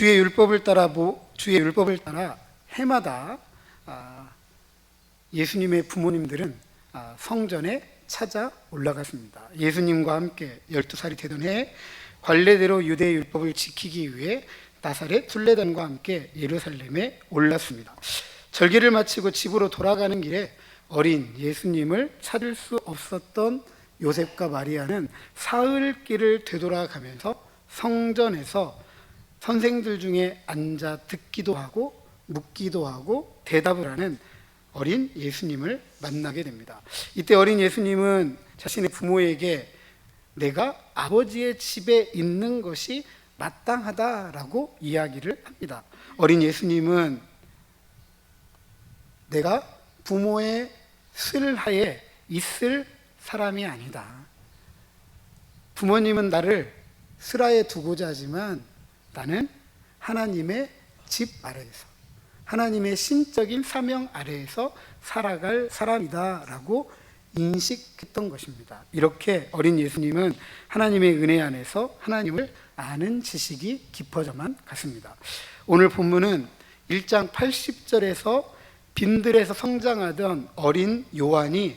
주의 율법을 따라 해마다 예수님의 부모님들은 성전에 찾아 올라갔습니다. 예수님과 함께 12살이 되던 해 관례대로 유대 율법을 지키기 위해 나사렛 둘레단과 함께 예루살렘에 올랐습니다. 절기를 마치고 집으로 돌아가는 길에 어린 예수님을 찾을 수 없었던 요셉과 마리아는 사흘길을 되돌아가면서 성전에서 선생들 중에 앉아 듣기도 하고 묻기도 하고 대답을 하는 어린 예수님을 만나게 됩니다. 이때 어린 예수님은 자신의 부모에게 내가 아버지의 집에 있는 것이 마땅하다라고 이야기를 합니다. 어린 예수님은 내가 부모의 슬하에 있을 사람이 아니다. 부모님은 나를 슬하에 두고자 하지만 나는 하나님의 집 아래에서, 하나님의 신적인 사명 아래에서 살아갈 사람이다 라고 인식했던 것입니다. 이렇게 어린 예수님은 하나님의 은혜 안에서 하나님을 아는 지식이 깊어져만 갔습니다. 오늘 본문은 1장 80절에서 빈들에서 성장하던 어린 요한이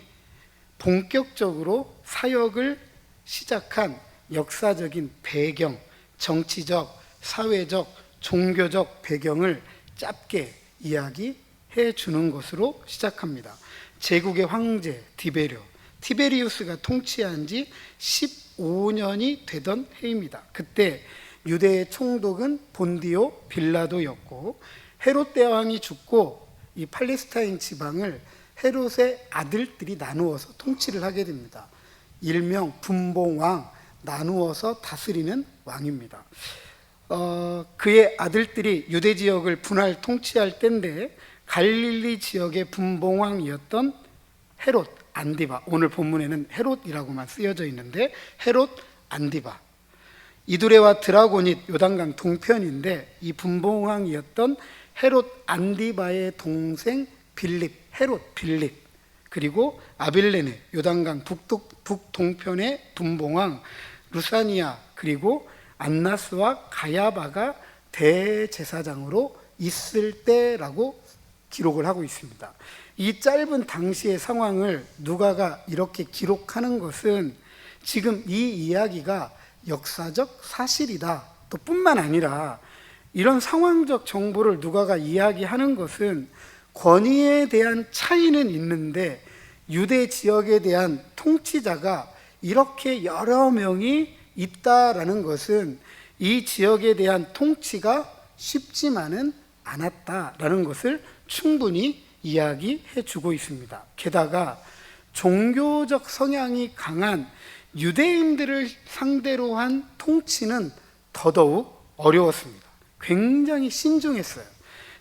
본격적으로 사역을 시작한 역사적인 배경, 정치적, 사회적, 종교적 배경을 짧게 이야기해 주는 것으로 시작합니다. 제국의 황제 티베리우스가 통치한 지 15년이 되던 해입니다. 그때 유대의 총독은 본디오 빌라도였고, 헤롯 대왕이 죽고 이 팔레스타인 지방을 헤롯의 아들들이 나누어서 통치를 하게 됩니다. 일명 분봉왕, 나누어서 다스리는 왕입니다. 그의 아들들이 유대 지역을 분할 통치할 때인데 갈릴리 지역의 분봉왕이었던 헤롯 안디바, 오늘 본문에는 헤롯이라고만 쓰여져 있는데 헤롯 안디바, 이두레와 드라고닛 요단강 동편인데 이 분봉왕이었던 헤롯 안디바의 동생 헤롯 빌립, 그리고 아빌레네 요단강 북동편의 분봉왕 루사니아, 그리고 안나스와 가야바가 대제사장으로 있을 때라고 기록을 하고 있습니다. 이 짧은 당시의 상황을 누가가 이렇게 기록하는 것은 지금 이 이야기가 역사적 사실이다 또 뿐만 아니라 이런 상황적 정보를 누가가 이야기하는 것은 권위에 대한 차이는 있는데 유대 지역에 대한 통치자가 이렇게 여러 명이 있다라는 것은 이 지역에 대한 통치가 쉽지만은 않았다라는 것을 충분히 이야기해 주고 있습니다. 게다가 종교적 성향이 강한 유대인들을 상대로 한 통치는 더더욱 어려웠습니다. 굉장히 신중했어요.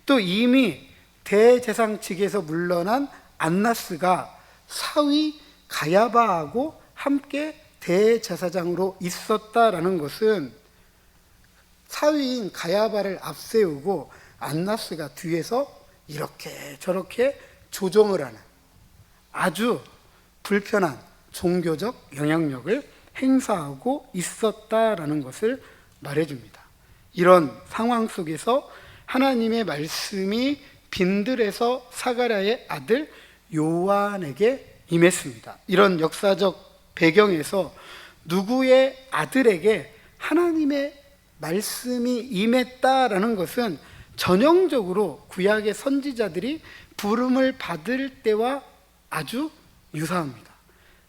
또 이미 대제사장직에서 물러난 안나스가 사위 가야바하고 함께 대제사장으로 있었다라는 것은 사위인 가야바를 앞세우고 안나스가 뒤에서 이렇게 저렇게 조종을 하는 아주 불편한 종교적 영향력을 행사하고 있었다라는 것을 말해줍니다. 이런 상황 속에서 하나님의 말씀이 빈들에서 사가랴의 아들 요한에게 임했습니다. 이런 역사적 배경에서 누구의 아들에게 하나님의 말씀이 임했다라는 것은 전형적으로 구약의 선지자들이 부름을 받을 때와 아주 유사합니다.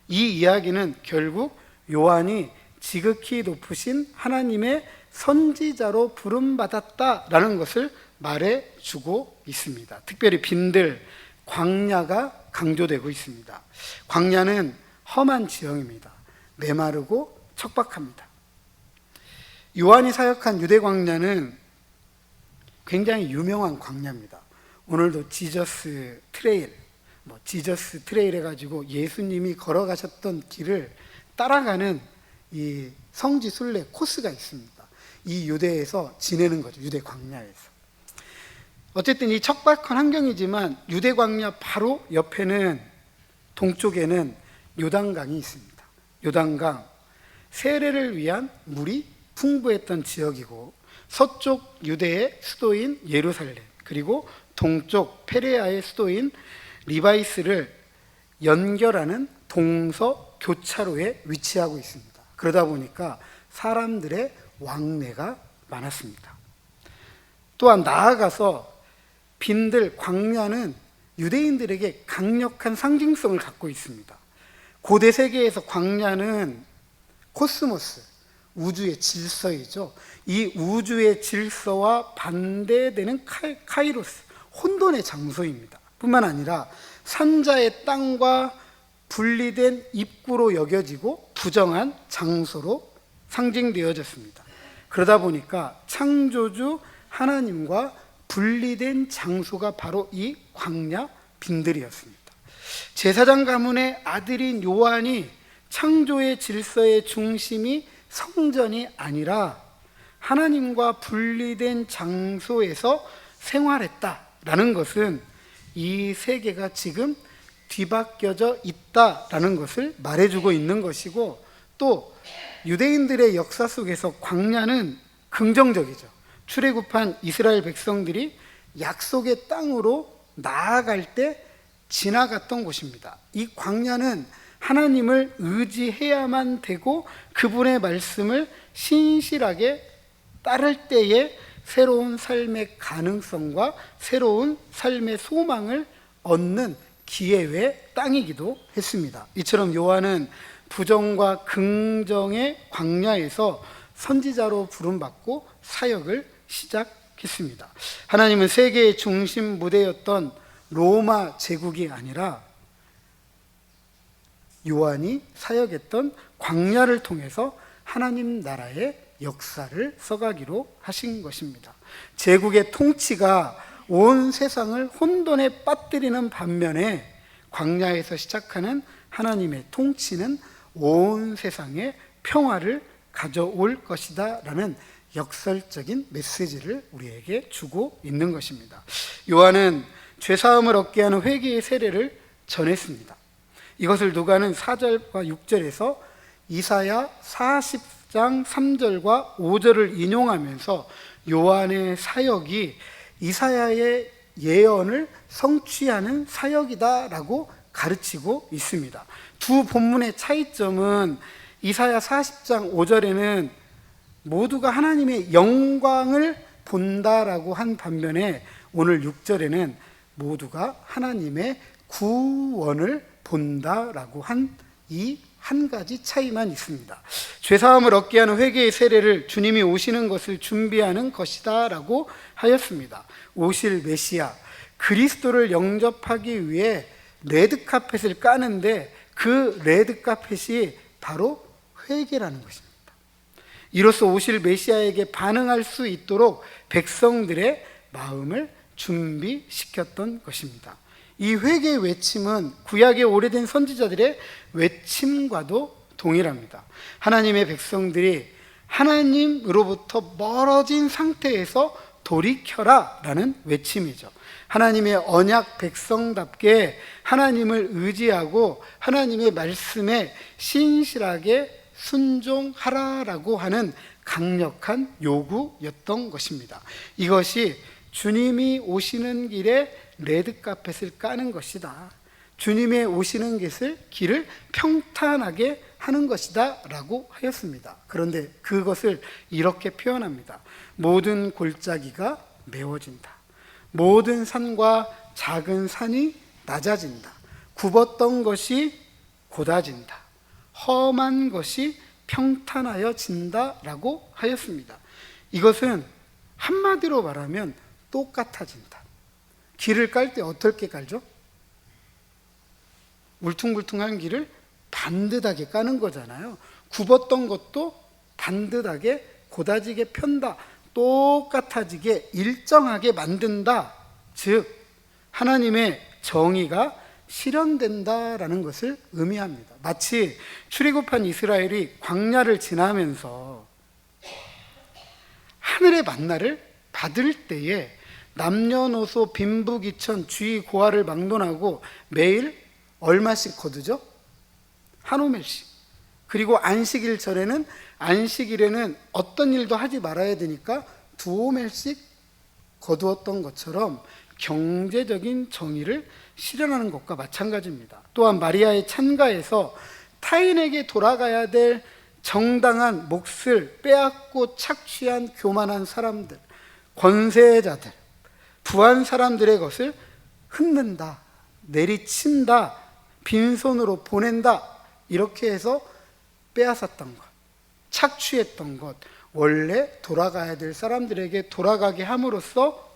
이 이야기는 결국 요한이 지극히 높으신 하나님의 선지자로 부름받았다라는 것을 말해주고 있습니다. 특별히 빈들, 광야가 강조되고 있습니다. 광야는 험한 지형입니다. 메마르고 척박합니다. 요한이 사역한 유대 광야는 굉장히 유명한 광야입니다. 오늘도 지저스 트레일 해가지고 예수님이 걸어가셨던 길을 따라가는 이 성지 순례 코스가 있습니다. 이 유대에서 지내는 거죠. 유대 광야에서. 어쨌든 이 척박한 환경이지만 유대 광야 바로 옆에는 동쪽에는 요단강이 있습니다. 요단강, 세례를 위한 물이 풍부했던 지역이고 서쪽 유대의 수도인 예루살렘, 그리고 동쪽 페레아의 수도인 리바이스를 연결하는 동서 교차로에 위치하고 있습니다. 그러다 보니까 사람들의 왕래가 많았습니다. 또한 나아가서 빈들 광야는 유대인들에게 강력한 상징성을 갖고 있습니다. 고대 세계에서 광야는 코스모스, 우주의 질서이죠. 이 우주의 질서와 반대되는 카이로스, 혼돈의 장소입니다. 뿐만 아니라 산자의 땅과 분리된 입구로 여겨지고 부정한 장소로 상징되어졌습니다. 그러다 보니까 창조주 하나님과 분리된 장소가 바로 이 광야 빈들이었습니다. 제사장 가문의 아들인 요한이 창조의 질서의 중심이 성전이 아니라 하나님과 분리된 장소에서 생활했다라는 것은 이 세계가 지금 뒤바뀌어져 있다라는 것을 말해주고 있는 것이고, 또 유대인들의 역사 속에서 광야는 긍정적이죠. 출애굽한 이스라엘 백성들이 약속의 땅으로 나아갈 때 지나갔던 곳입니다. 이 광야는 하나님을 의지해야만 되고 그분의 말씀을 신실하게 따를 때에 새로운 삶의 가능성과 새로운 삶의 소망을 얻는 기회의 땅이기도 했습니다. 이처럼 요한은 부정과 긍정의 광야에서 선지자로 부름받고 사역을 시작했습니다. 하나님은 세계의 중심 무대였던 로마 제국이 아니라 요한이 사역했던 광야를 통해서 하나님 나라의 역사를 써가기로 하신 것입니다. 제국의 통치가 온 세상을 혼돈에 빠뜨리는 반면에 광야에서 시작하는 하나님의 통치는 온 세상에 평화를 가져올 것이다 라는 역설적인 메시지를 우리에게 주고 있는 것입니다. 요한은 죄사함을 얻게 하는 회개의 세례를 전했습니다. 이것을 누가는 4절과 6절에서 이사야 40장 3절과 5절을 인용하면서 요한의 사역이 이사야의 예언을 성취하는 사역이다라고 가르치고 있습니다. 두 본문의 차이점은 이사야 40장 5절에는 모두가 하나님의 영광을 본다라고 한 반면에 오늘 6절에는 모두가 하나님의 구원을 본다라고 한 이 한 가지 차이만 있습니다. 죄사함을 얻게 하는 회개의 세례를 주님이 오시는 것을 준비하는 것이다 라고 하였습니다. 오실 메시아 그리스도를 영접하기 위해 레드카펫을 까는데 그 레드카펫이 바로 회개라는 것입니다. 이로써 오실 메시아에게 반응할 수 있도록 백성들의 마음을 준비시켰던 것입니다. 이 회개의 외침은 구약의 오래된 선지자들의 외침과도 동일합니다. 하나님의 백성들이 하나님으로부터 멀어진 상태에서 돌이켜라 라는 외침이죠. 하나님의 언약 백성답게 하나님을 의지하고 하나님의 말씀에 신실하게 순종하라라고 하는 강력한 요구였던 것입니다. 이것이 주님이 오시는 길에 레드카펫을 까는 것이다, 주님의 오시는 길을 평탄하게 하는 것이다 라고 하였습니다. 그런데 그것을 이렇게 표현합니다. 모든 골짜기가 메워진다, 모든 산과 작은 산이 낮아진다, 굽었던 것이 곧아진다, 험한 것이 평탄하여진다 라고 하였습니다. 이것은 한마디로 말하면 똑같아진다. 길을 깔 때 어떻게 깔죠? 울퉁불퉁한 길을 반듯하게 까는 거잖아요. 굽었던 것도 반듯하게 곧아지게 편다, 똑같아지게 일정하게 만든다. 즉 하나님의 정의가 실현된다라는 것을 의미합니다. 마치 출애굽한 이스라엘이 광야를 지나면서 하늘의 만나를 받을 때에 남녀노소 빈부귀천 주의 고하를 막론하고 매일 얼마씩 거두죠? 한 오멜씩. 그리고 안식일 전에는, 안식일에는 어떤 일도 하지 말아야 되니까 두 오멜씩 거두었던 것처럼 경제적인 정의를 실현하는 것과 마찬가지입니다. 또한 마리아의 찬가에서 타인에게 돌아가야 될 정당한 몫을 빼앗고 착취한 교만한 사람들, 권세자들, 부한 사람들의 것을 흩는다, 내리친다, 빈손으로 보낸다, 이렇게 해서 빼앗았던 것, 착취했던 것, 원래 돌아가야 될 사람들에게 돌아가게 함으로써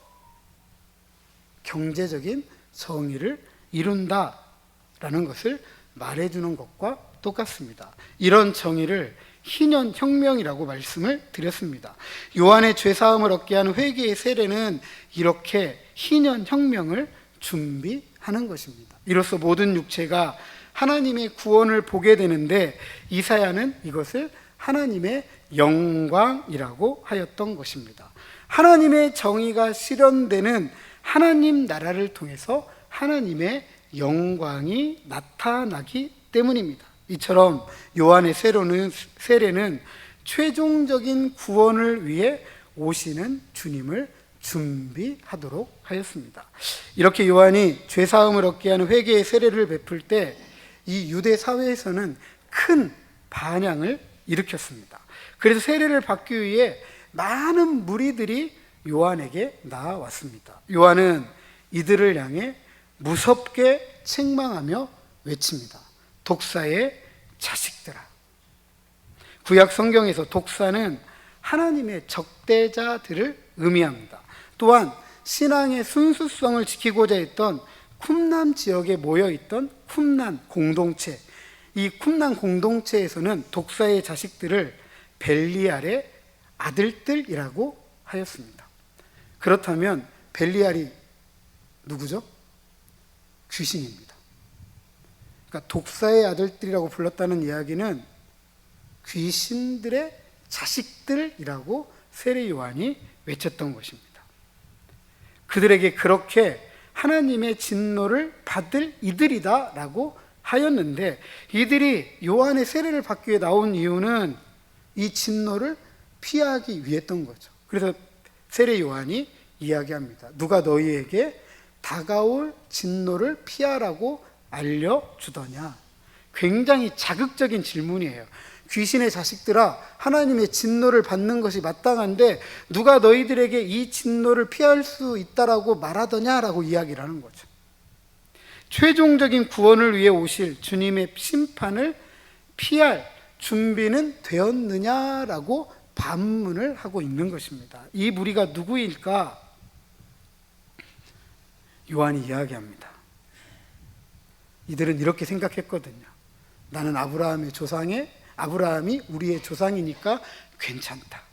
경제적인 정의를 이룬다라는 것을 말해주는 것과 똑같습니다. 이런 정의를 희년혁명이라고 말씀을 드렸습니다. 요한의 죄사함을 얻게 하는 회개의 세례는 이렇게 희년혁명을 준비하는 것입니다. 이로써 모든 육체가 하나님의 구원을 보게 되는데 이사야는 이것을 하나님의 영광이라고 하였던 것입니다. 하나님의 정의가 실현되는 하나님 나라를 통해서 하나님의 영광이 나타나기 때문입니다. 이처럼 요한의 세례는 최종적인 구원을 위해 오시는 주님을 준비하도록 하였습니다. 이렇게 요한이 죄사함을 얻게 하는 회개의 세례를 베풀 때 이 유대 사회에서는 큰 반향을 일으켰습니다. 그래서 세례를 받기 위해 많은 무리들이 요한에게 나아왔습니다. 요한은 이들을 향해 무섭게 책망하며 외칩니다. 독사의 자식들아. 구약 성경에서 독사는 하나님의 적대자들을 의미합니다. 또한 신앙의 순수성을 지키고자 했던 쿰난 지역에 모여있던 쿰난 공동체, 이 쿰난 공동체에서는 독사의 자식들을 벨리알의 아들들이라고 하였습니다. 그렇다면 벨리알이 누구죠? 귀신입니다. 그러니까 독사의 아들들이라고 불렀다는 이야기는 귀신들의 자식들이라고 세례 요한이 외쳤던 것입니다. 그들에게 그렇게 하나님의 진노를 받을 이들이다 라고 하였는데, 이들이 요한의 세례를 받기 위해 나온 이유는 이 진노를 피하기 위했던 거죠. 그래서 세례 요한이 이야기합니다. 누가 너희에게 다가올 진노를 피하라고 알려주더냐. 굉장히 자극적인 질문이에요. 귀신의 자식들아, 하나님의 진노를 받는 것이 마땅한데 누가 너희들에게 이 진노를 피할 수 있다라고 말하더냐라고 이야기를 하는 거죠. 최종적인 구원을 위해 오실 주님의 심판을 피할 준비는 되었느냐라고 반문을 하고 있는 것입니다. 이 무리가 누구일까? 요한이 이야기합니다. 이들은 이렇게 생각했거든요. 나는 아브라함이 우리의 조상이니까 괜찮다.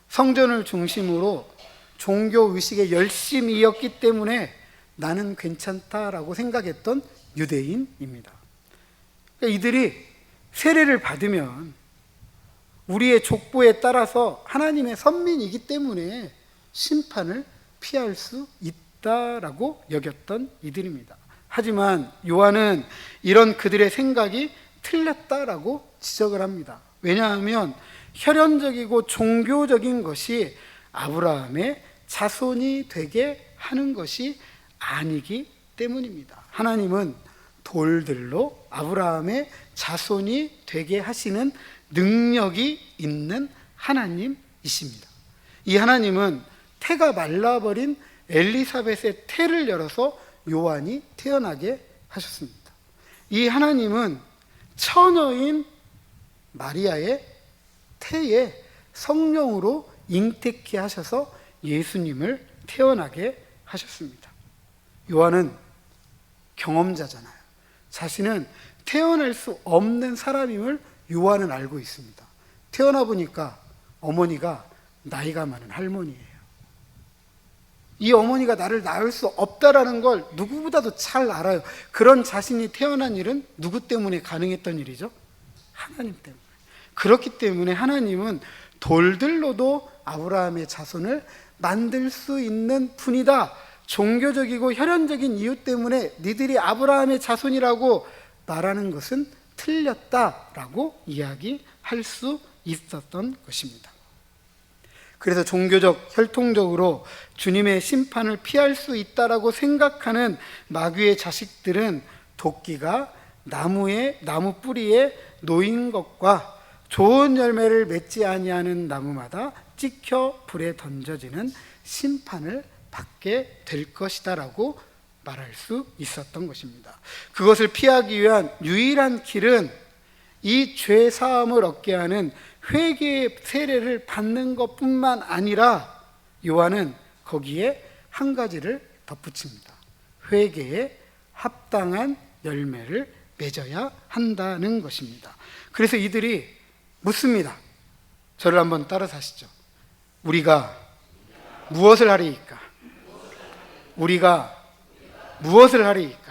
성전을 중심으로 종교 의식에 열심히 이었기 때문에 나는 괜찮다라고 생각했던 유대인입니다. 그러니까 이들이 세례를 받으면 우리의 족보에 따라서 하나님의 선민이기 때문에 심판을 피할 수 있다라고 여겼던 이들입니다. 하지만 요한은 이런 그들의 생각이 틀렸다라고 지적을 합니다. 왜냐하면 혈연적이고 종교적인 것이 아브라함의 자손이 되게 하는 것이 아니기 때문입니다. 하나님은 돌들로 아브라함의 자손이 되게 하시는 능력이 있는 하나님이십니다. 이 하나님은 태가 말라버린 엘리사벳의 태를 열어서 요한이 태어나게 하셨습니다. 이 하나님은 처녀인 마리아의 태에 성령으로 잉태케 하셔서 예수님을 태어나게 하셨습니다. 요한은 경험자잖아요. 자신은 태어날 수 없는 사람임을 요한은 알고 있습니다. 태어나 보니까 어머니가 나이가 많은 할머니예요. 이 어머니가 나를 낳을 수 없다라는 걸 누구보다도 잘 알아요. 그런 자신이 태어난 일은 누구 때문에 가능했던 일이죠? 하나님 때문에. 그렇기 때문에 하나님은 돌들로도 아브라함의 자손을 만들 수 있는 분이다. 종교적이고 혈연적인 이유 때문에 니들이 아브라함의 자손이라고 말하는 것은 틀렸다라고 이야기할 수 있었던 것입니다. 그래서 종교적, 혈통적으로 주님의 심판을 피할 수 있다라고 생각하는 마귀의 자식들은 도끼가 나무 뿌리에 놓인 것과 좋은 열매를 맺지 아니하는 나무마다 찍혀 불에 던져지는 심판을 받게 될 것이다라고 말할 수 있었던 것입니다. 그것을 피하기 위한 유일한 길은 이 죄 사함을 얻게 하는 회개의 세례를 받는 것뿐만 아니라 요한은 거기에 한 가지를 덧붙입니다. 회개에 합당한 열매를 맺어야 한다는 것입니다. 그래서 이들이 묻습니다. 저를 한번 따라서 하시죠. 우리가 무엇을 하리이까? 우리가 무엇을 하리이까?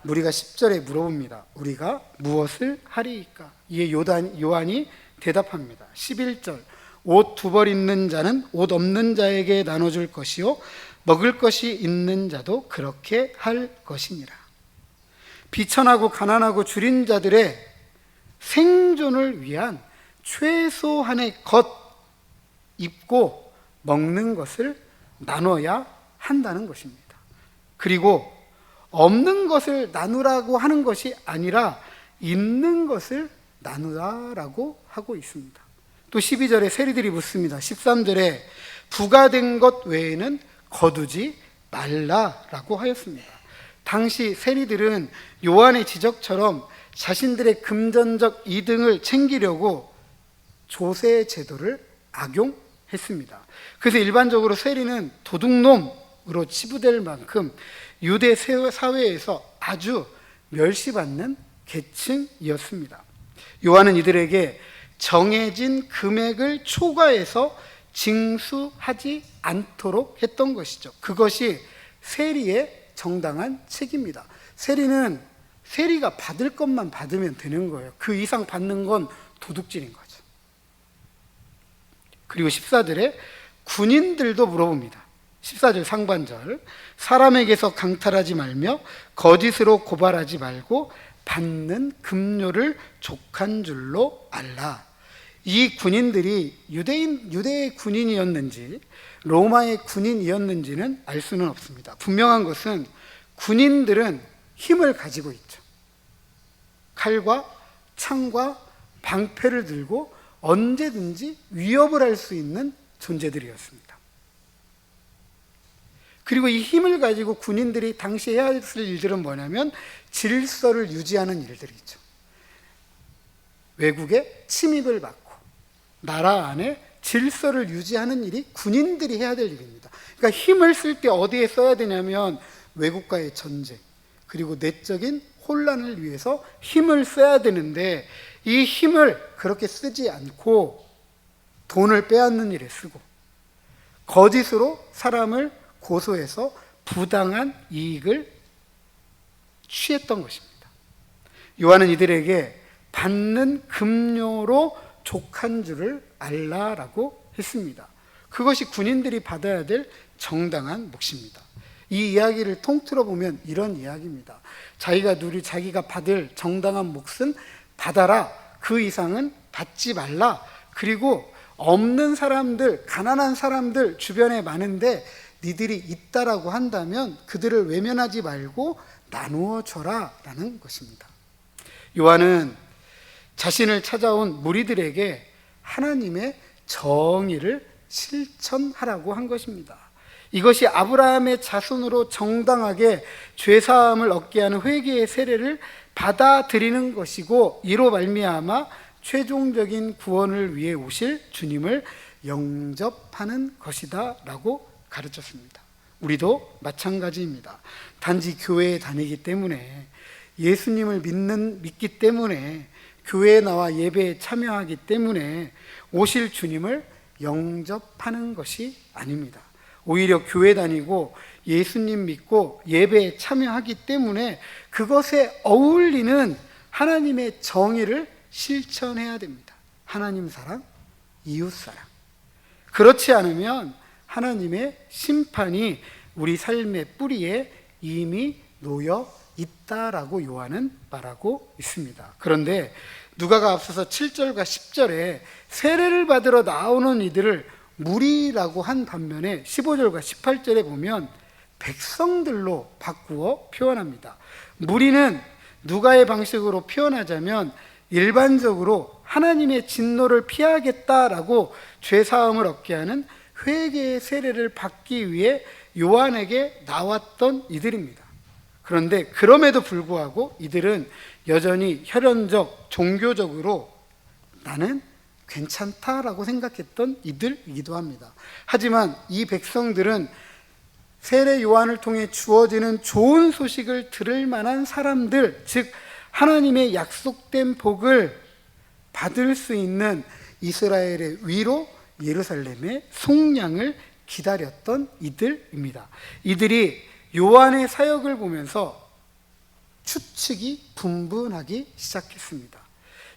우리가 10절에 물어봅니다. 우리가 무엇을 하리이까? 이에 요한이 대답합니다. 11절, 옷 2벌 있는 자는 옷 없는 자에게 나눠줄 것이요 먹을 것이 있는 자도 그렇게 할 것이니라. 비천하고 가난하고 줄인 자들의 생존을 위한 최소한의 것, 입고 먹는 것을 나눠야 한다는 것입니다. 그리고 없는 것을 나누라고 하는 것이 아니라 있는 것을 나누라라고 하고 있습니다. 또 12절에 세리들이 묻습니다. 13절에 부가된 것 외에는 거두지 말라라고 하였습니다. 당시 세리들은 요한의 지적처럼 자신들의 금전적 이득을 챙기려고 조세 제도를 악용했습니다. 그래서 일반적으로 세리는 도둑놈으로 치부될 만큼 유대 사회에서 아주 멸시받는 계층이었습니다. 요한은 이들에게 정해진 금액을 초과해서 징수하지 않도록 했던 것이죠. 그것이 세리의 정당한 책입니다. 세리가 받을 것만 받으면 되는 거예요. 그 이상 받는 건 도둑질인 거죠. 그리고 14절에 군인들도 물어봅니다. 14절 상반절, 사람에게서 강탈하지 말며 거짓으로 고발하지 말고 받는 급료를 족한 줄로 알라. 이 군인들이 유대의 군인이었는지 로마의 군인이었는지는 알 수는 없습니다. 분명한 것은 군인들은 힘을 가지고 있죠. 칼과 창과 방패를 들고 언제든지 위협을 할 수 있는 존재들이었습니다. 그리고 이 힘을 가지고 군인들이 당시 해야 할 일들은 뭐냐면 질서를 유지하는 일들이죠. 외국의 침입을 받고 나라 안에 질서를 유지하는 일이 군인들이 해야 될 일입니다. 그러니까 힘을 쓸 때 어디에 써야 되냐면 외국과의 전쟁, 그리고 내적인 혼란을 위해서 힘을 써야 되는데 이 힘을 그렇게 쓰지 않고 돈을 빼앗는 일에 쓰고 거짓으로 사람을 고소해서 부당한 이익을 취했던 것입니다. 요한은 이들에게 받는 급료로 족한 줄을 알라라고 했습니다. 그것이 군인들이 받아야 될 정당한 몫입니다. 이 이야기를 통틀어 보면 이런 이야기입니다. 자기가 받을 정당한 몫은 받아라. 그 이상은 받지 말라. 그리고 없는 사람들, 가난한 사람들 주변에 많은데 니들이 있다라고 한다면 그들을 외면하지 말고 나누어 줘라 라는 것입니다. 요한은 자신을 찾아온 무리들에게 하나님의 정의를 실천하라고 한 것입니다. 이것이 아브라함의 자손으로 정당하게 죄사함을 얻게 하는 회개의 세례를 받아들이는 것이고, 이로 말미암아 최종적인 구원을 위해 오실 주님을 영접하는 것이다 라고 가르쳤습니다. 우리도 마찬가지입니다. 단지 교회에 다니기 때문에, 예수님을 믿기 때문에, 교회에 나와 예배에 참여하기 때문에 오실 주님을 영접하는 것이 아닙니다. 오히려 교회 다니고 예수님 믿고 예배에 참여하기 때문에 그것에 어울리는 하나님의 정의를 실천해야 됩니다. 하나님 사랑, 이웃 사랑. 그렇지 않으면 하나님의 심판이 우리 삶의 뿌리에 이미 놓여 있다라고 요한은 말하고 있습니다. 그런데 누가가 앞서서 7절과 10절에 세례를 받으러 나오는 이들을 무리라고 한 반면에 15절과 18절에 보면 백성들로 바꾸어 표현합니다. 무리는 누가의 방식으로 표현하자면 일반적으로 하나님의 진노를 피하겠다라고 죄사함을 얻게 하는 회개의 세례를 받기 위해 요한에게 나왔던 이들입니다. 그런데 그럼에도 불구하고 이들은 여전히 혈연적, 종교적으로 나는 괜찮다라고 생각했던 이들이기도 합니다. 하지만 이 백성들은 세례 요한을 통해 주어지는 좋은 소식을 들을 만한 사람들, 즉 하나님의 약속된 복을 받을 수 있는 이스라엘의 위로 예루살렘의 속량을 기다렸던 이들입니다. 이들이 요한의 사역을 보면서 추측이 분분하기 시작했습니다.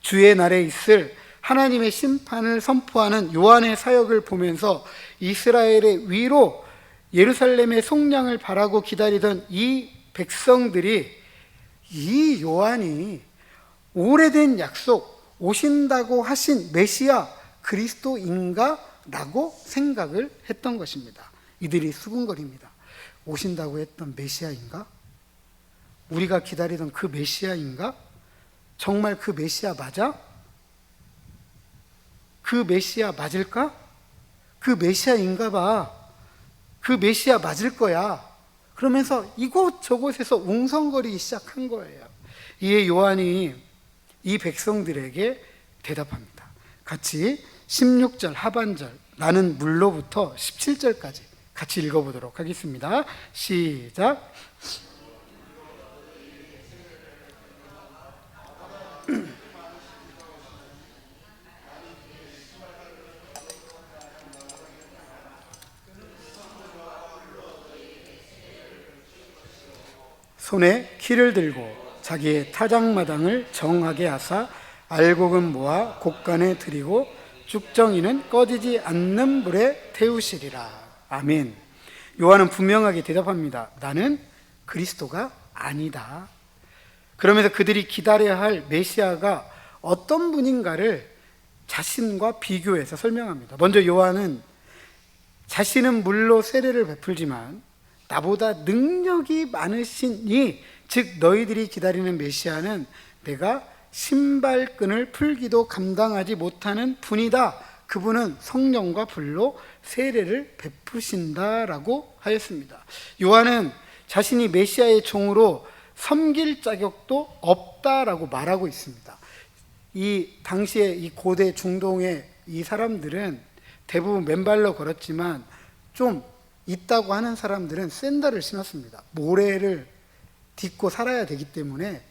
주의 날에 있을 하나님의 심판을 선포하는 요한의 사역을 보면서 이스라엘의 위로 예루살렘의 속량을 바라고 기다리던 이 백성들이 이 요한이 오래된 약속, 오신다고 하신 메시아 그리스도인가? 라고 생각을 했던 것입니다. 이들이 수군거립니다. 오신다고 했던 메시아인가? 우리가 기다리던 그 메시아인가? 정말 그 메시아 맞아? 그 메시아 맞을까? 그 메시아인가 봐. 그 메시아 맞을 거야. 그러면서 이곳저곳에서 웅성거리기 시작한 거예요. 이에 요한이 이 백성들에게 대답합니다. 같이 16절 하반절 나는 물로부터 17절까지 같이 읽어보도록 하겠습니다. 시작. 손에 키를 들고 자기의 타작마당을 정하게 하사 알곡은 모아 곡간에 들이고 죽정이는 꺼지지 않는 불에 태우시리라. 아멘. 요한은 분명하게 대답합니다. 나는 그리스도가 아니다. 그러면서 그들이 기다려야 할 메시아가 어떤 분인가를 자신과 비교해서 설명합니다. 먼저 요한은 자신은 물로 세례를 베풀지만 나보다 능력이 많으신 이, 즉 너희들이 기다리는 메시아는 내가 신발끈을 풀기도 감당하지 못하는 분이다. 그분은 성령과 불로 세례를 베푸신다라고 하였습니다. 요한은 자신이 메시아의 종으로 섬길 자격도 없다라고 말하고 있습니다. 이 당시에 이 고대 중동의 이 사람들은 대부분 맨발로 걸었지만 좀 있다고 하는 사람들은 샌들을 신었습니다. 모래를 딛고 살아야 되기 때문에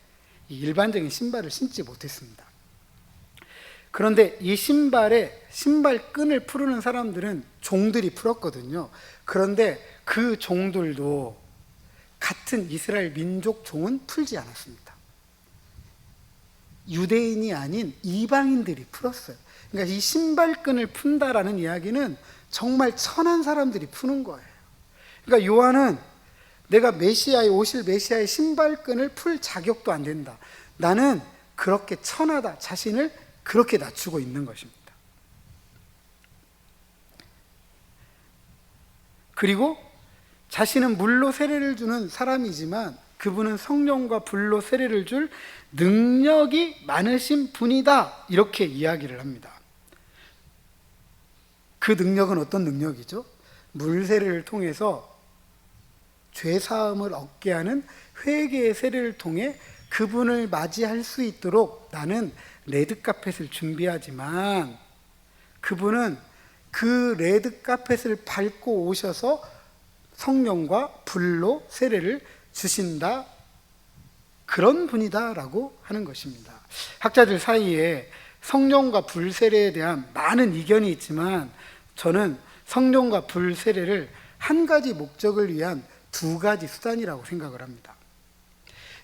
일반적인 신발을 신지 못했습니다. 그런데 이 신발끈을 풀는 사람들은 종들이 풀었거든요. 그런데 그 종들도 같은 이스라엘 민족 종은 풀지 않았습니다. 유대인이 아닌 이방인들이 풀었어요. 그러니까 이 신발끈을 푼다라는 이야기는 정말 천한 사람들이 푸는 거예요. 그러니까 요한은 내가 오실 메시아의 신발끈을 풀 자격도 안 된다. 나는 그렇게 천하다. 자신을 그렇게 낮추고 있는 것입니다. 그리고 자신은 물로 세례를 주는 사람이지만 그분은 성령과 불로 세례를 줄 능력이 많으신 분이다. 이렇게 이야기를 합니다. 그 능력은 어떤 능력이죠? 물 세례를 통해서 죄 사함을 얻게 하는 회개의 세례를 통해 그분을 맞이할 수 있도록 나는 레드카펫을 준비하지만 그분은 그 레드카펫을 밟고 오셔서 성령과 불로 세례를 주신다. 그런 분이다라고 하는 것입니다. 학자들 사이에 성령과 불 세례에 대한 많은 이견이 있지만 저는 성령과 불 세례를 한 가지 목적을 위한 두 가지 수단이라고 생각을 합니다.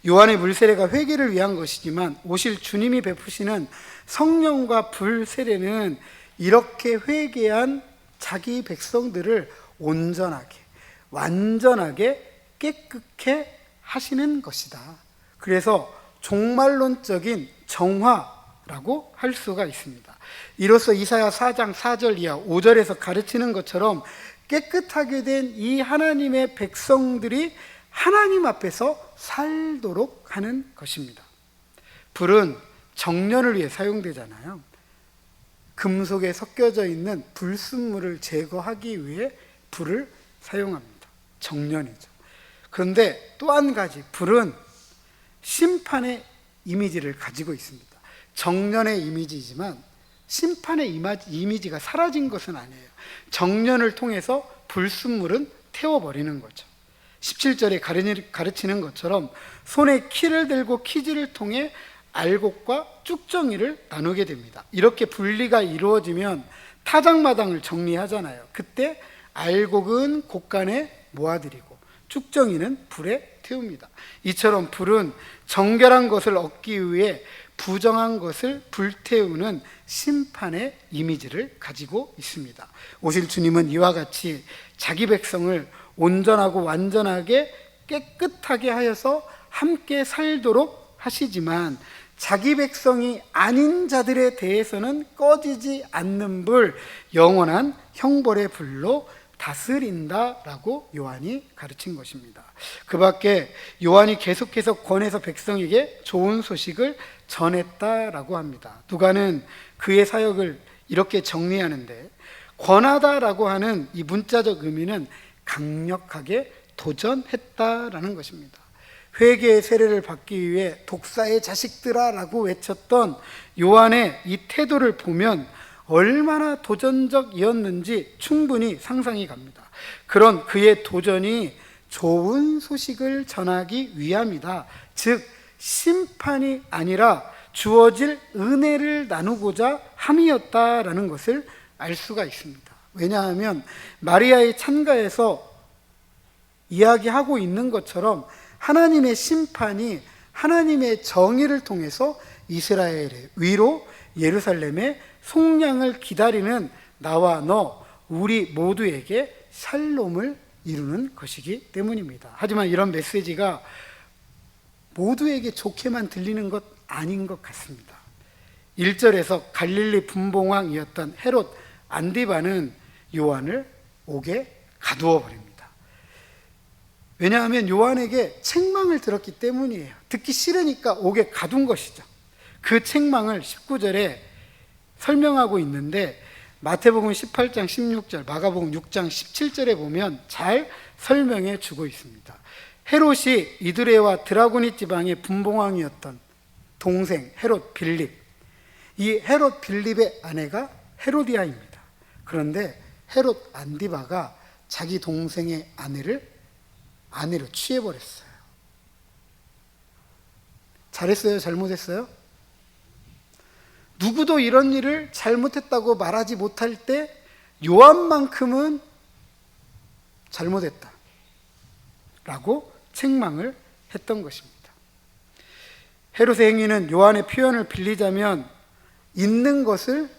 요한의 물 세례가 회개를 위한 것이지만 오실 주님이 베푸시는 성령과 불 세례는 이렇게 회개한 자기 백성들을 온전하게, 완전하게, 깨끗게 하시는 것이다. 그래서 종말론적인 정화, 라고 할 수가 있습니다. 이로써 이사야 4장 4절 이하 5절에서 가르치는 것처럼 깨끗하게 된 이 하나님의 백성들이 하나님 앞에서 살도록 하는 것입니다. 불은 정련을 위해 사용되잖아요. 금속에 섞여져 있는 불순물을 제거하기 위해 불을 사용합니다. 정련이죠. 그런데 또 한 가지, 불은 심판의 이미지를 가지고 있습니다. 정련의 이미지이지만 심판의 이미지가 사라진 것은 아니에요. 정련을 통해서 불순물은 태워버리는 거죠. 17절에 가르치는 것처럼 손에 키를 들고 키질을 통해 알곡과 쭉정이를 나누게 됩니다. 이렇게 분리가 이루어지면 타작마당을 정리하잖아요. 그때 알곡은 곡간에 모아들이고 쭉정이는 불에 태웁니다. 이처럼 불은 정결한 것을 얻기 위해 부정한 것을 불태우는 심판의 이미지를 가지고 있습니다. 오실 주님은 이와 같이 자기 백성을 온전하고 완전하게 깨끗하게 하여서 함께 살도록 하시지만 자기 백성이 아닌 자들에 대해서는 꺼지지 않는 불, 영원한 형벌의 불로 다스린다라고 요한이 가르친 것입니다. 그 밖에 요한이 계속해서 권해서 백성에게 좋은 소식을 전했다라고 합니다. 누가는 그의 사역을 이렇게 정리하는데, 권하다라고 하는 이 문자적 의미는 강력하게 도전했다라는 것입니다. 회개의 세례를 받기 위해 독사의 자식들아 라고 외쳤던 요한의 이 태도를 보면 얼마나 도전적이었는지 충분히 상상이 갑니다. 그런 그의 도전이 좋은 소식을 전하기 위함이다. 즉 심판이 아니라 주어질 은혜를 나누고자 함이었다라는 것을 알 수가 있습니다. 왜냐하면 마리아의 찬가에서 이야기하고 있는 것처럼 하나님의 심판이 하나님의 정의를 통해서 이스라엘의 위로 예루살렘의 속량을 기다리는 나와 너, 우리 모두에게 샬롬을 이루는 것이기 때문입니다. 하지만 이런 메시지가 모두에게 좋게만 들리는 것 아닌 것 같습니다. 1절에서 갈릴리 분봉왕이었던 헤롯 안디바는 요한을 옥에 가두어 버립니다. 왜냐하면 요한에게 책망을 들었기 때문이에요. 듣기 싫으니까 옥에 가둔 것이죠. 그 책망을 19절에 설명하고 있는데 마태복음 18장 16절, 마가복음 6장 17절에 보면 잘 설명해 주고 있습니다. 헤롯이 이두레와 드라고니 지방의 분봉왕이었던 동생 헤롯 빌립, 이 헤롯 빌립의 아내가 헤로디아입니다. 그런데 헤롯 안디바가 자기 동생의 아내로 취해버렸어요. 잘했어요? 잘못했어요? 누구도 이런 일을 잘못했다고 말하지 못할 때 요한만큼은 잘못했다 라고 책망을 했던 것입니다. 헤롯의 행위는 요한의 표현을 빌리자면 있는 것을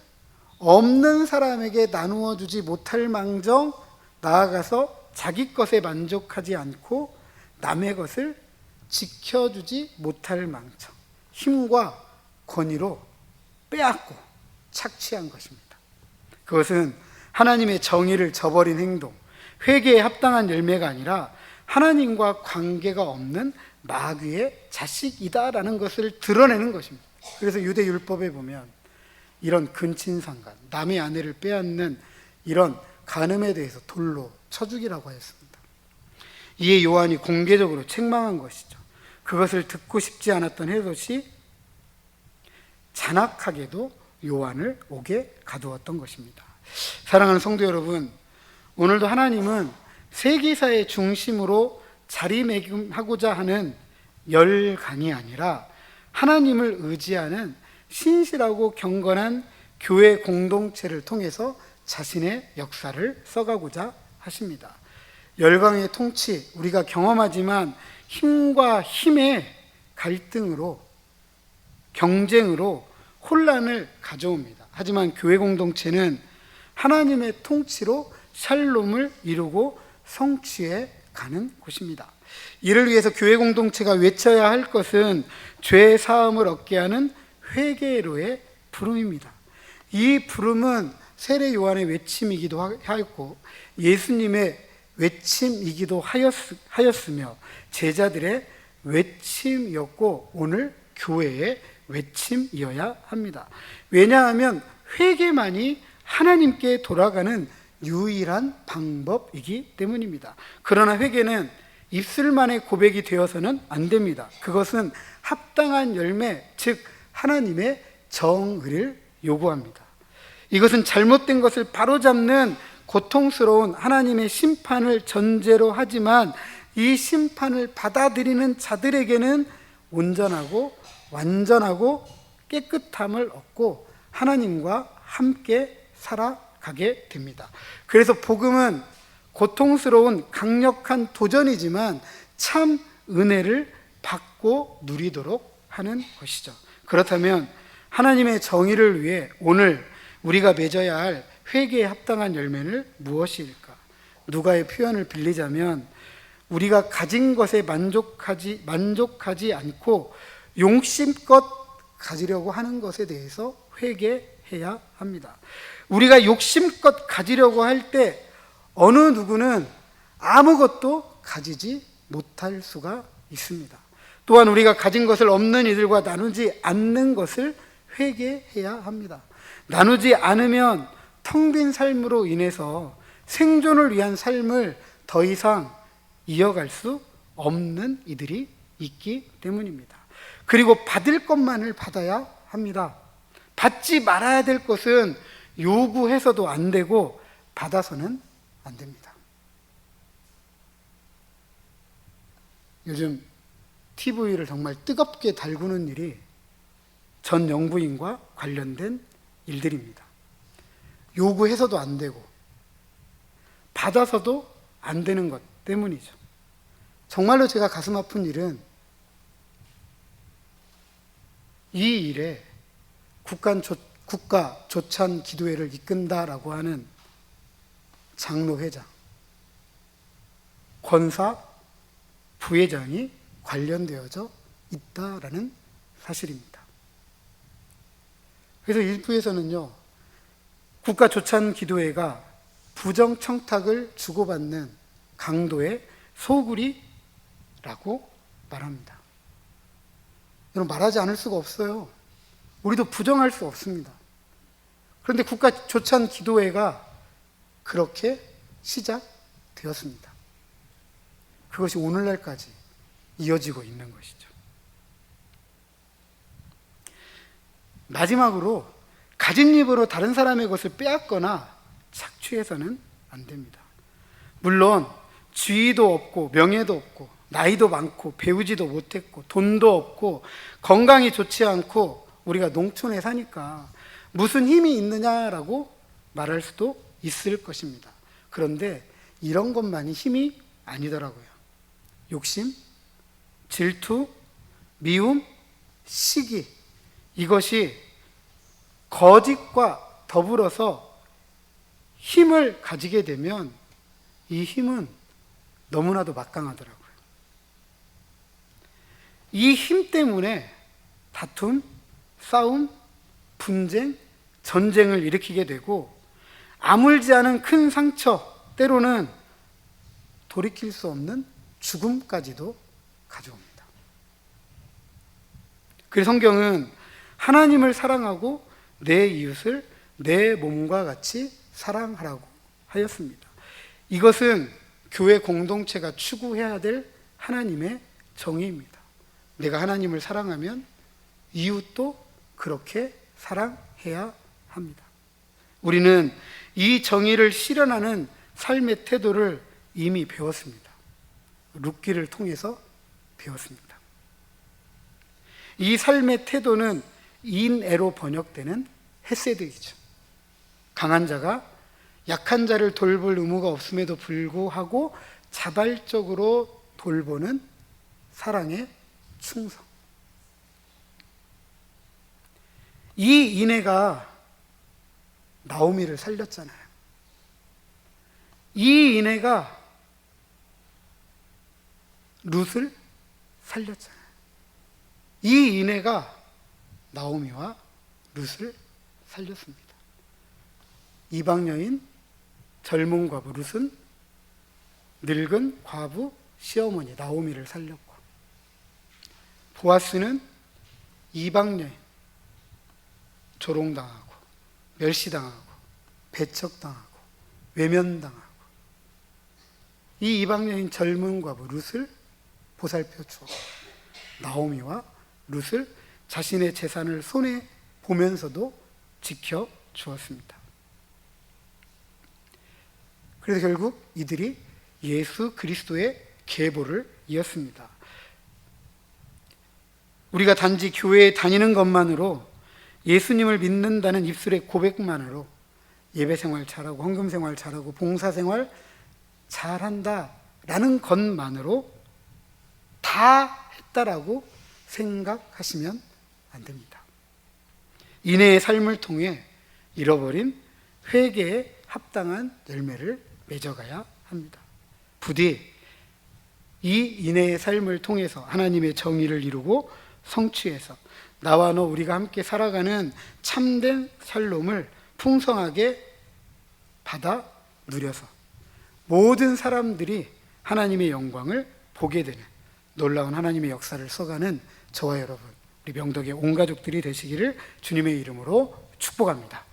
없는 사람에게 나누어 주지 못할 망정 나아가서 자기 것에 만족하지 않고 남의 것을 지켜주지 못할 망정, 힘과 권위로 빼앗고 착취한 것입니다. 그것은 하나님의 정의를 저버린 행동, 회개에 합당한 열매가 아니라 하나님과 관계가 없는 마귀의 자식이다라는 것을 드러내는 것입니다. 그래서 유대 율법에 보면 이런 근친상간, 남의 아내를 빼앗는 이런 간음에 대해서 돌로 쳐 죽이라고 하였습니다. 이에 요한이 공개적으로 책망한 것이죠. 그것을 듣고 싶지 않았던 헤롯이 잔악하게도 요한을 옥에 가두었던 것입니다. 사랑하는 성도 여러분, 오늘도 하나님은 세계사의 중심으로 자리매김하고자 하는 열강이 아니라 하나님을 의지하는 신실하고 경건한 교회 공동체를 통해서 자신의 역사를 써가고자 하십니다. 열강의 통치, 우리가 경험하지만 힘과 힘의 갈등으로, 경쟁으로 혼란을 가져옵니다. 하지만 교회 공동체는 하나님의 통치로 샬롬을 이루고 성취해 가는 곳입니다. 이를 위해서 교회 공동체가 외쳐야 할 것은 죄 사함을 얻게 하는 회개로의 부름입니다. 이 부름은 세례 요한의 외침이기도 하였고 예수님의 외침이기도 하였으며 제자들의 외침이었고 오늘 교회의 외침이어야 합니다. 왜냐하면 회개만이 하나님께 돌아가는 유일한 방법이기 때문입니다. 그러나 회개는 입술만의 고백이 되어서는 안 됩니다. 그것은 합당한 열매, 즉 하나님의 정의를 요구합니다. 이것은 잘못된 것을 바로잡는 고통스러운 하나님의 심판을 전제로 하지만 이 심판을 받아들이는 자들에게는 온전하고 완전하고 깨끗함을 얻고 하나님과 함께 살아가게 됩니다. 그래서 복음은 고통스러운 강력한 도전이지만 참 은혜를 받고 누리도록 하는 것이죠. 그렇다면 하나님의 정의를 위해 오늘 우리가 맺어야 할 회개에 합당한 열매는 무엇일까? 누가의 표현을 빌리자면 우리가 가진 것에 만족하지 않고 욕심껏 가지려고 하는 것에 대해서 회개해야 합니다. 우리가 욕심껏 가지려고 할 때 어느 누구는 아무것도 가지지 못할 수가 있습니다. 또한 우리가 가진 것을 없는 이들과 나누지 않는 것을 회개해야 합니다. 나누지 않으면 텅 빈 삶으로 인해서 생존을 위한 삶을 더 이상 이어갈 수 없는 이들이 있기 때문입니다. 그리고 받을 것만을 받아야 합니다. 받지 말아야 될 것은 요구해서도 안 되고 받아서는 안 됩니다. 요즘 TV를 정말 뜨겁게 달구는 일이 전 영부인과 관련된 일들입니다. 요구해서도 안 되고 받아서도 안 되는 것 때문이죠. 정말로 제가 가슴 아픈 일은 이 일에 국가 조찬 기도회를 이끈다라고 하는 장로회장, 권사, 부회장이 관련되어져 있다라는 사실입니다. 그래서 일부에서는요, 국가 조찬 기도회가 부정 청탁을 주고받는 강도의 소굴이라고 말합니다. 여러분, 말하지 않을 수가 없어요. 우리도 부정할 수 없습니다. 그런데 국가 조찬 기도회가 그렇게 시작되었습니다. 그것이 오늘날까지 이어지고 있는 것이죠. 마지막으로 가진 입으로 다른 사람의 것을 빼앗거나 착취해서는 안 됩니다. 물론 지위도 없고 명예도 없고 나이도 많고 배우지도 못했고 돈도 없고 건강이 좋지 않고 우리가 농촌에 사니까 무슨 힘이 있느냐라고 말할 수도 있을 것입니다. 그런데 이런 것만이 힘이 아니더라고요. 욕심, 질투, 미움, 시기, 이것이 거짓과 더불어서 힘을 가지게 되면 이 힘은 너무나도 막강하더라고요. 이 힘 때문에 다툼, 싸움, 분쟁, 전쟁을 일으키게 되고 아물지 않은 큰 상처, 때로는 돌이킬 수 없는 죽음까지도 가져옵니다. 그래서 성경은 하나님을 사랑하고 내 이웃을 내 몸과 같이 사랑하라고 하였습니다. 이것은 교회 공동체가 추구해야 될 하나님의 정의입니다. 내가 하나님을 사랑하면 이웃도 그렇게 사랑해야 합니다. 우리는 이 정의를 실현하는 삶의 태도를 이미 배웠습니다. 룻기를 통해서 배웠습니다. 이 삶의 태도는 인애로 번역되는 헤세드이죠. 강한 자가 약한 자를 돌볼 의무가 없음에도 불구하고 자발적으로 돌보는 사랑의 충성. 이 인애가 나오미를 살렸잖아요. 이 인애가 룻을 살렸잖아요. 이 인애가 나오미와 룻을 살렸습니다. 이방 여인 젊은 과부 룻은 늙은 과부 시어머니 나오미를 살렸고, 보아스는 이방 여인 조롱당하고 멸시당하고 배척당하고 외면당하고 이 이방 여인 젊은 과부 룻을 보살펴 주어 나오미와 룻을 자신의 재산을 손에 보면서도 지켜 주었습니다. 그래서 결국 이들이 예수 그리스도의 계보를 이었습니다. 우리가 단지 교회에 다니는 것만으로, 예수님을 믿는다는 입술의 고백만으로 예배 생활 잘하고 헌금 생활 잘하고 봉사 생활 잘한다라는 것만으로 다 했다라고 생각하시면 안 됩니다. 인내의 삶을 통해 잃어버린 회개에 합당한 열매를 맺어가야 합니다. 부디 이 인내의 삶을 통해서 하나님의 정의를 이루고 성취해서 나와 너 우리가 함께 살아가는 참된 샬롬을 풍성하게 받아 누려서 모든 사람들이 하나님의 영광을 보게 되는 놀라운 하나님의 역사를 써가는 저와 여러분, 우리 명덕의 온 가족들이 되시기를 주님의 이름으로 축복합니다.